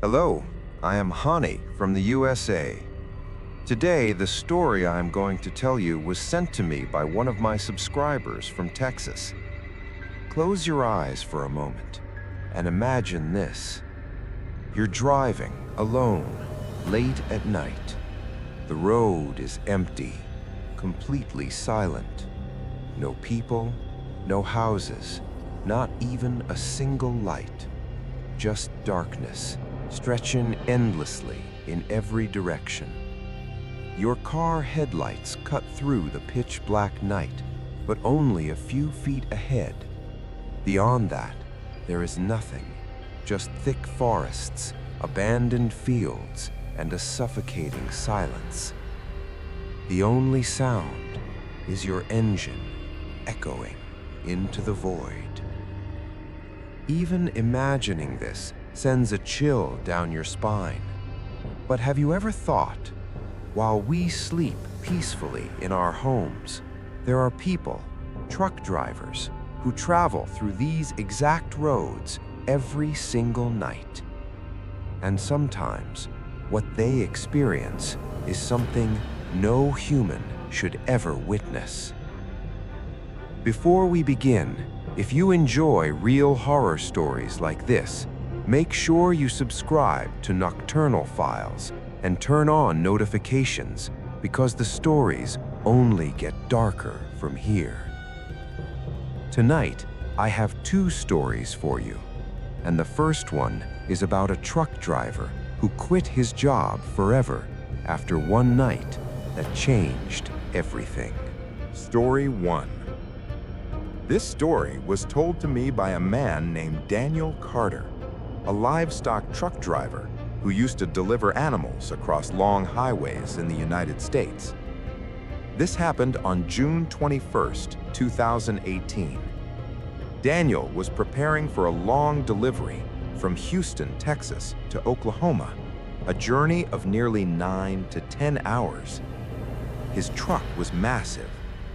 Hello, I am HAANI from the USA. Today, the story I am going to tell you was sent to me by one of my subscribers from Texas. Close your eyes for a moment and imagine this. You're driving alone, late at night. The road is empty, completely silent. No people, no houses, not even a single light. Just darkness, stretching endlessly in every direction. Your car headlights cut through the pitch-black night, but only a few feet ahead. Beyond that, there is nothing, just thick forests, abandoned fields, and a suffocating silence. The only sound is your engine echoing into the void. Even imagining this sends a chill down your spine. But have you ever thought, while we sleep peacefully in our homes, there are people, truck drivers, who travel through these exact roads every single night. And sometimes, what they experience is something no human should ever witness. Before we begin, if you enjoy real horror stories like this, make sure you subscribe to Nocturnal Files and turn on notifications because the stories only get darker from here. Tonight, I have two stories for you, and the first one is about a truck driver who quit his job forever after one night that changed everything. Story 1. This story was told to me by a man named Daniel Carter, a livestock truck driver who used to deliver animals across long highways in the United States. This happened on June 21st, 2018. Daniel was preparing for a long delivery from Houston, Texas to Oklahoma, a journey of nearly 9 to 10 hours. His truck was massive,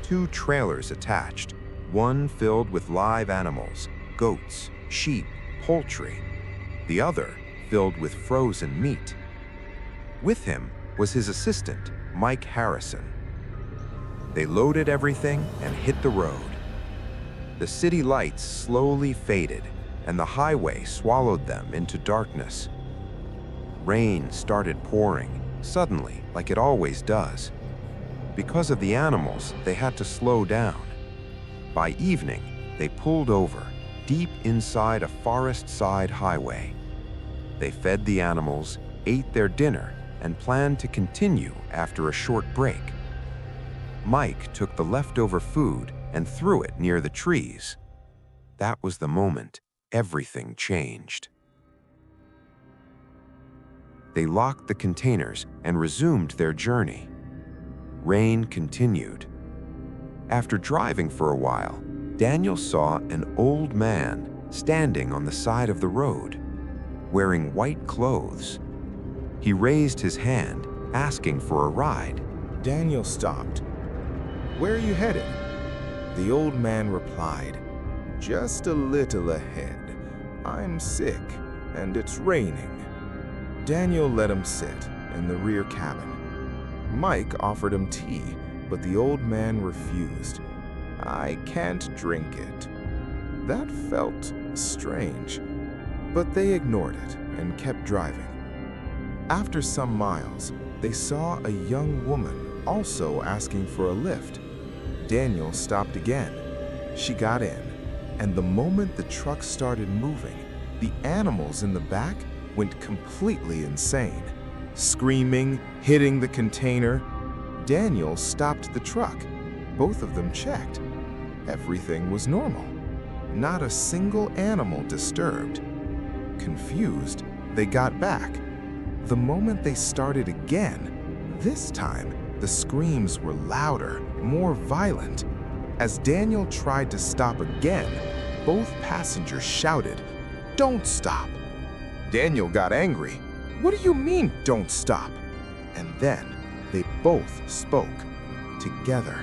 2 trailers attached, one filled with live animals, goats, sheep, poultry, the other filled with frozen meat. With him was his assistant, Mike Harrison. They loaded everything and hit the road. The city lights slowly faded, and the highway swallowed them into darkness. Rain started pouring, suddenly, like it always does. Because of the animals, they had to slow down. By evening, they pulled over, deep inside a forest-side highway. They fed the animals, ate their dinner, and planned to continue after a short break. Mike took the leftover food and threw it near the trees. That was the moment everything changed. They locked the containers and resumed their journey. Rain continued. After driving for a while, Daniel saw an old man standing on the side of the road, wearing white clothes. He raised his hand, asking for a ride. Daniel stopped. "Where are you headed?" The old man replied, "Just a little ahead. I'm sick, and it's raining." Daniel let him sit in the rear cabin. Mike offered him tea, but the old man refused. "I can't drink it." That felt strange, but they ignored it and kept driving. After some miles, they saw a young woman also asking for a lift. Daniel stopped again. She got in, and the moment the truck started moving, the animals in the back went completely insane, screaming, hitting the container. Daniel stopped the truck. Both of them checked. Everything was normal. Not a single animal disturbed. Confused, they got back. The moment they started again, this time the screams were louder, more violent. As Daniel tried to stop again, both passengers shouted, "Don't stop!" Daniel got angry. "What do you mean, don't stop?" And then they both spoke together.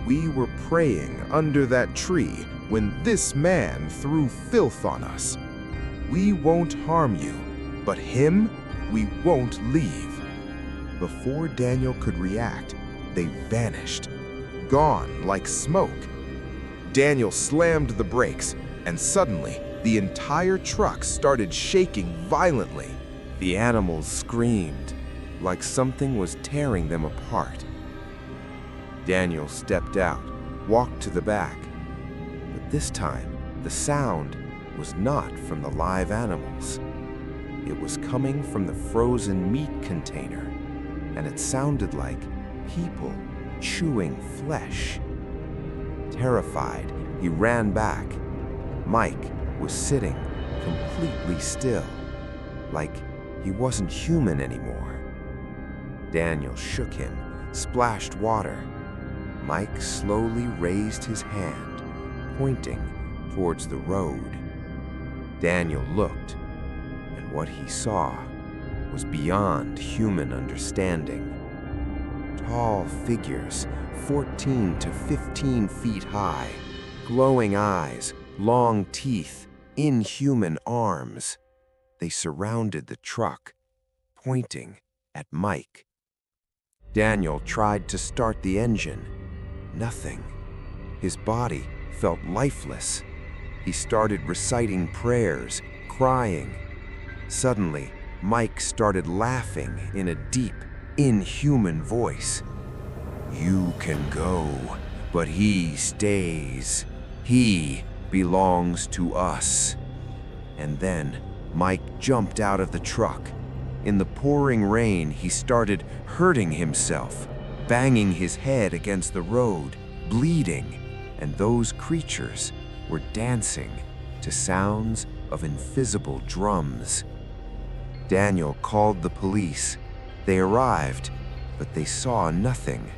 "We were praying under that tree when this man threw filth on us. We won't harm you. But him, we won't leave. Before Daniel could react, they vanished, gone like smoke. Daniel slammed the brakes, and suddenly, the entire truck started shaking violently. The animals screamed, like something was tearing them apart. Daniel stepped out, walked to the back. But this time, the sound was not from the live animals. It was coming from the frozen meat container, and it sounded like people chewing flesh. Terrified, he ran back. Mike was sitting completely still, like he wasn't human anymore. Daniel shook him, splashed water. Mike slowly raised his hand, pointing towards the road. Daniel looked, and what he saw was beyond human understanding. Tall figures, 14 to 15 feet high, glowing eyes, long teeth, inhuman arms. They surrounded the truck, pointing at Mike. Daniel tried to start the engine. Nothing. His body felt lifeless. He started reciting prayers, crying. Suddenly, Mike started laughing in a deep, inhuman voice. "You can go, but he stays. He belongs to us." And then Mike jumped out of the truck. In the pouring rain, he started hurting himself, banging his head against the road, bleeding, and those creatures were dancing to sounds of invisible drums. Daniel called the police. They arrived, but they saw nothing,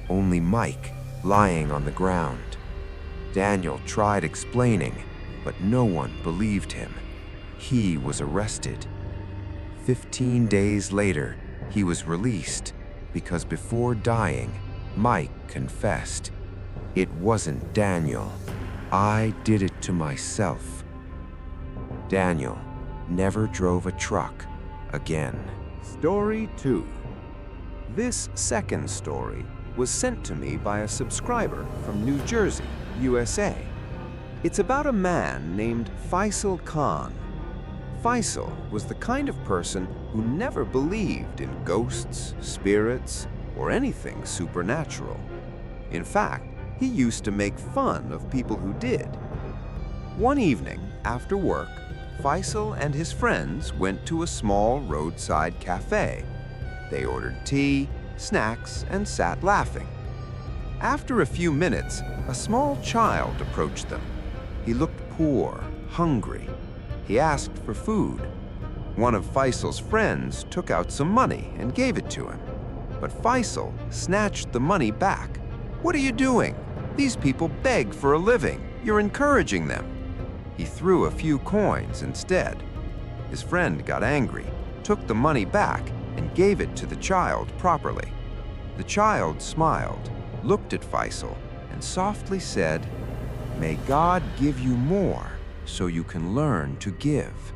only Mike lying on the ground. Daniel tried explaining, but no one believed him. He was arrested. 15 days later, he was released because before dying, Mike confessed, "It wasn't Daniel. I did it to myself." Daniel never drove a truck again. Story 2. This second story was sent to me by a subscriber from New Jersey, USA. It's about a man named Faisal Khan. Faisal was the kind of person who never believed in ghosts, spirits, or anything supernatural. In fact, he used to make fun of people who did. One evening, after work, Faisal and his friends went to a small roadside cafe. They ordered tea, snacks, and sat laughing. After a few minutes, a small child approached them. He looked poor, hungry. He asked for food. One of Faisal's friends took out some money and gave it to him. But Faisal snatched the money back. "What are you doing? These people beg for a living. You're encouraging them." He threw a few coins instead. His friend got angry, took the money back, and gave it to the child properly. The child smiled, looked at Faisal, and softly said, "May God give you more so you can learn to give."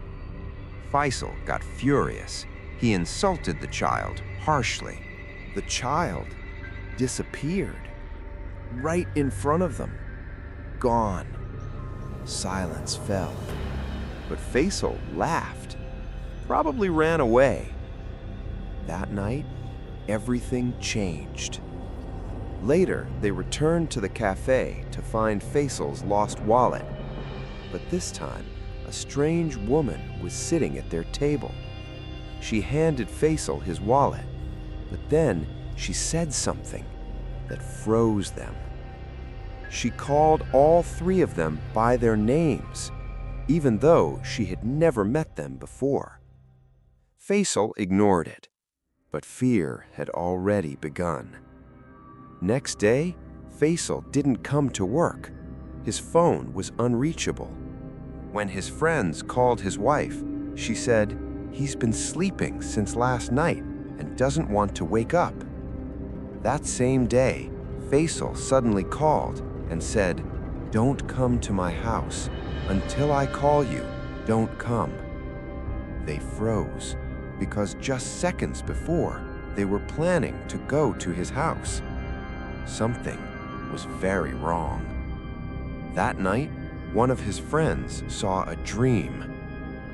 Faisal got furious. He insulted the child harshly. The child disappeared right in front of them. Gone. Silence fell. But Faisal laughed, probably ran away. That night, everything changed. Later, they returned to the cafe to find Faisal's lost wallet. But this time, a strange woman was sitting at their table. She handed Faisal his wallet, but then she said something that froze them. She called all three of them by their names, even though she had never met them before. Faisal ignored it, but fear had already begun. Next day, Faisal didn't come to work. His phone was unreachable. When his friends called his wife, she said, "He's been sleeping since last night and doesn't want to wake up." That same day, Faisal suddenly called and said, "Don't come to my house. Until I call you, don't come." They froze because just seconds before, they were planning to go to his house. Something was very wrong. That night, one of his friends saw a dream,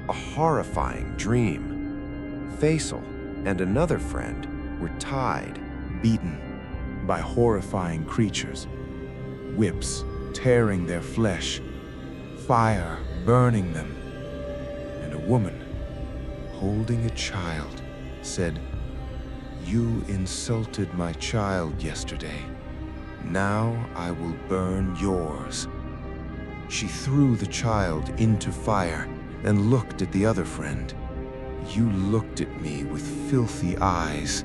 a horrifying dream. Faisal and another friend were tied, Beaten by horrifying creatures, whips tearing their flesh, fire burning them, and a woman holding a child said, "You insulted my child yesterday. Now I will burn yours." She threw the child into fire and looked at the other friend. "You looked at me with filthy eyes.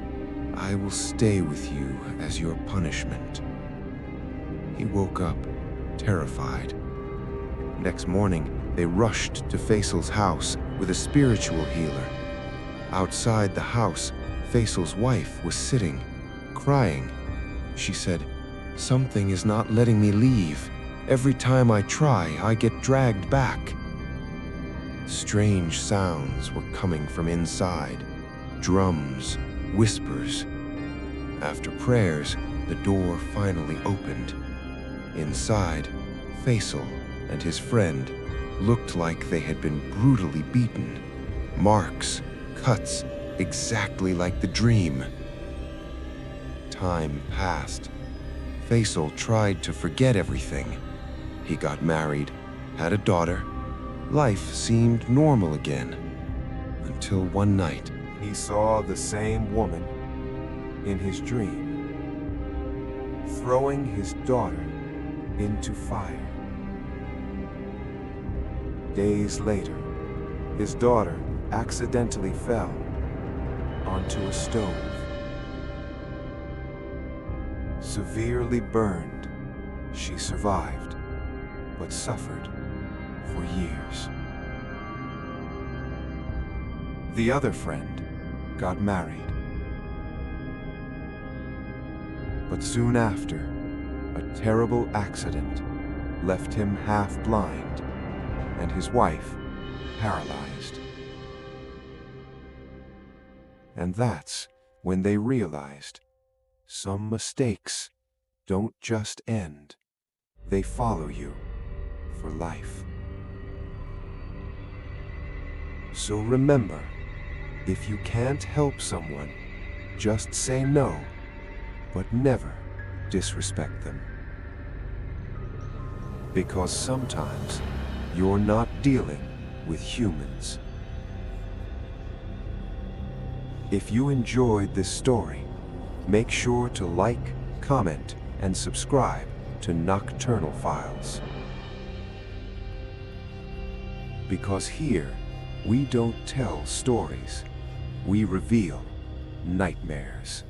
I will stay with you as your punishment." He woke up, terrified. Next morning, they rushed to Faisal's house with a spiritual healer. Outside the house, Faisal's wife was sitting, crying. She said, "Something is not letting me leave. Every time I try, I get dragged back." Strange sounds were coming from inside, drums, whispers. After prayers, the door finally opened. Inside, Faisal and his friend looked like they had been brutally beaten. Marks, cuts, exactly like the dream. Time passed. Faisal tried to forget everything. He got married, had a daughter. Life seemed normal again. Until one night, he saw the same woman in his dream, throwing his daughter into fire. Days later, his daughter accidentally fell onto a stove. Severely burned, she survived, but suffered for years. The other friend got married. But soon after, a terrible accident left him half blind and his wife paralyzed. And that's when they realized some mistakes don't just end, they follow you for life. So remember, if you can't help someone, just say no, but never disrespect them. Because sometimes you're not dealing with humans. If you enjoyed this story, make sure to like, comment, and subscribe to Nocturnal Files. Because here, we don't tell stories, we reveal nightmares.